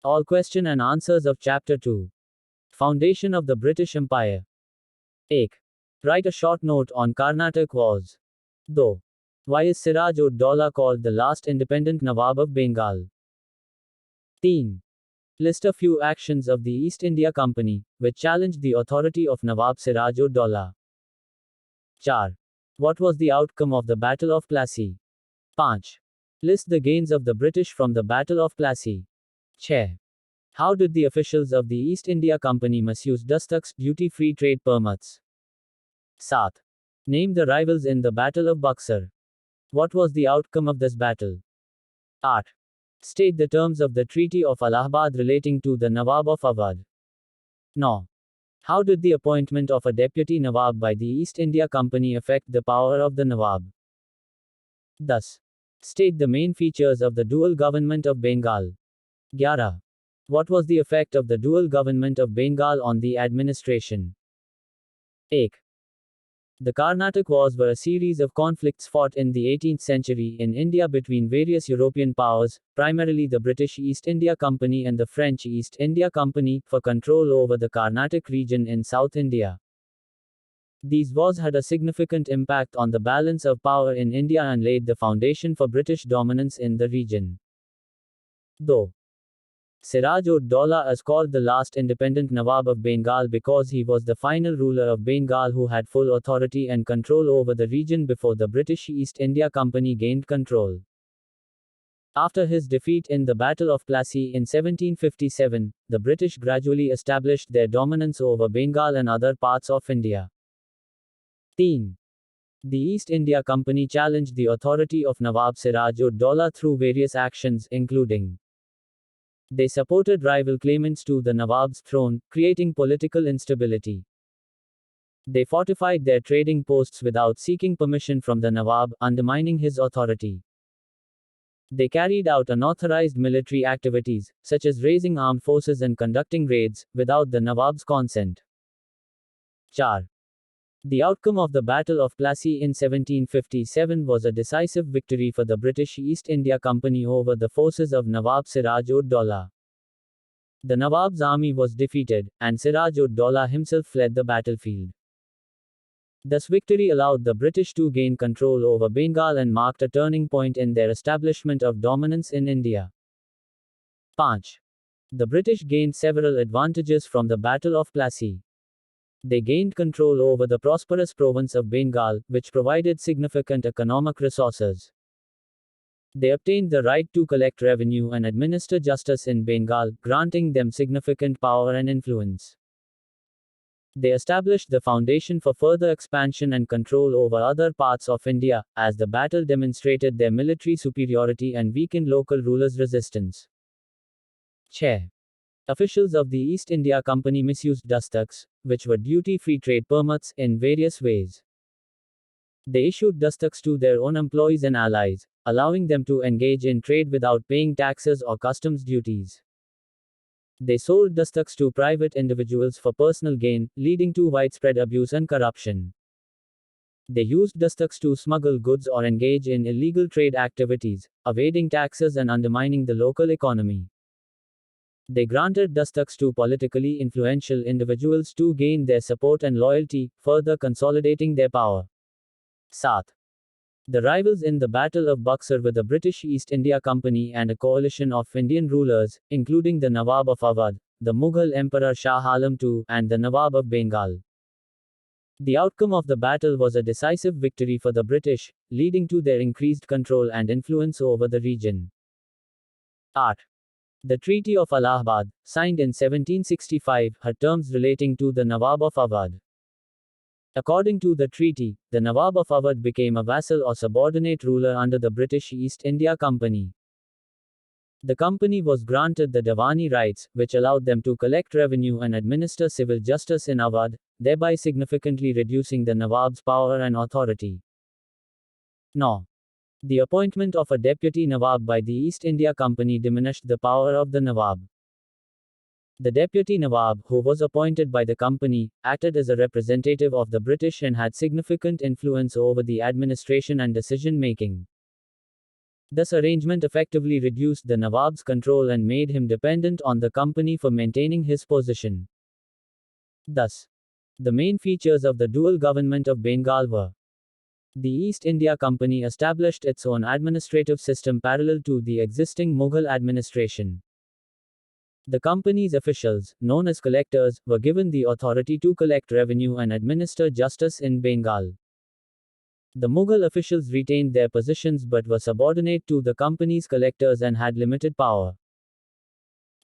All question and answers of Chapter 2. Foundation of the British Empire. 1. Write a short note on Carnatic Wars. Though. Why is Siraj ud Daulah called the last independent Nawab of Bengal? 3. List a few actions of the East India Company, which challenged the authority of Nawab Siraj ud Daulah. 4. What was the outcome of the Battle of Plassey? 5. List the gains of the British from the Battle of Plassey. 6. How did the officials of the East India Company misuse dastaks, duty-free trade permits? 7. Name the rivals in the Battle of Buxar. What was the outcome of this battle? 8. State the terms of the Treaty of Allahabad relating to the Nawab of Awadh. 9. How did the appointment of a deputy Nawab by the East India Company affect the power of the Nawab? 10. State the main features of the dual government of Bengal. 11. What was the effect of the dual government of Bengal on the administration? 1. The Carnatic Wars were a series of conflicts fought in the 18th century in India between various European powers, primarily the British East India Company and the French East India Company, for control over the Carnatic region in South India. These wars had a significant impact on the balance of power in India and laid the foundation for British dominance in the region. Though Siraj ud Daulah is called the last independent Nawab of Bengal because he was the final ruler of Bengal who had full authority and control over the region before the British East India Company gained control. After his defeat in the Battle of Plassey in 1757, the British gradually established their dominance over Bengal and other parts of India. 3. The East India Company challenged the authority of Nawab Siraj ud Daulah through various actions, including they supported rival claimants to the Nawab's throne, creating political instability. They fortified their trading posts without seeking permission from the Nawab, undermining his authority. They carried out unauthorized military activities, such as raising armed forces and conducting raids, without the Nawab's consent. 4. The outcome of the Battle of Plassey in 1757 was a decisive victory for the British East India Company over the forces of Nawab Siraj ud Daulah. The Nawab's army was defeated, and Siraj ud Daulah himself fled the battlefield. This victory allowed the British to gain control over Bengal and marked a turning point in their establishment of dominance in India. 5. The British gained several advantages from the Battle of Plassey. They gained control over the prosperous province of Bengal, which provided significant economic resources. They obtained the right to collect revenue and administer justice in Bengal, granting them significant power and influence. They established the foundation for further expansion and control over other parts of India, as the battle demonstrated their military superiority and weakened local rulers' resistance. Chair. Officials of the East India Company misused dastaks, which were duty-free trade permits, in various ways. They issued dastaks to their own employees and allies, allowing them to engage in trade without paying taxes or customs duties. They sold dastaks to private individuals for personal gain, leading to widespread abuse and corruption. They used dastaks to smuggle goods or engage in illegal trade activities, evading taxes and undermining the local economy. They granted dastaks to politically influential individuals to gain their support and loyalty, further consolidating their power. 7. The rivals in the Battle of Buxar were the British East India Company and a coalition of Indian rulers, including the Nawab of Awadh, the Mughal Emperor Shah Alam II, and the Nawab of Bengal. The outcome of the battle was a decisive victory for the British, leading to their increased control and influence over the region. 8. The Treaty of Allahabad, signed in 1765, had terms relating to the Nawab of Awadh. According to the treaty, the Nawab of Awadh became a vassal or subordinate ruler under the British East India Company. The company was granted the Diwani rights, which allowed them to collect revenue and administer civil justice in Awadh, thereby significantly reducing the Nawab's power and authority. No. The appointment of a deputy Nawab by the East India Company diminished the power of the Nawab. The deputy Nawab, who was appointed by the company, acted as a representative of the British and had significant influence over the administration and decision making. This arrangement effectively reduced the Nawab's control and made him dependent on the company for maintaining his position. Thus, the main features of the dual government of Bengal were: the East India Company established its own administrative system parallel to the existing Mughal administration. The company's officials, known as collectors, were given the authority to collect revenue and administer justice in Bengal. The Mughal officials retained their positions but were subordinate to the company's collectors and had limited power.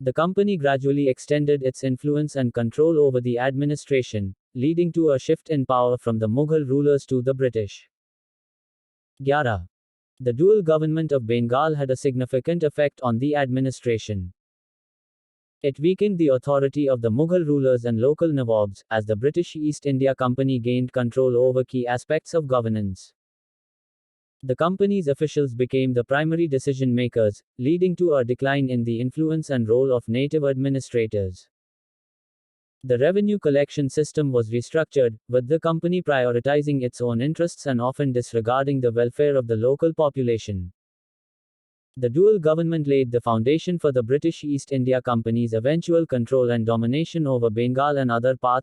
The company gradually extended its influence and control over the administration, leading to a shift in power from the Mughal rulers to the British. 11. The dual government of Bengal had a significant effect on the administration. It weakened the authority of the Mughal rulers and local Nawabs, as the British East India Company gained control over key aspects of governance. The company's officials became the primary decision makers, leading to a decline in the influence and role of native administrators. The revenue collection system was restructured, with the company prioritizing its own interests and often disregarding the welfare of the local population. The dual government laid the foundation for the British East India Company's eventual control and domination over Bengal and other parts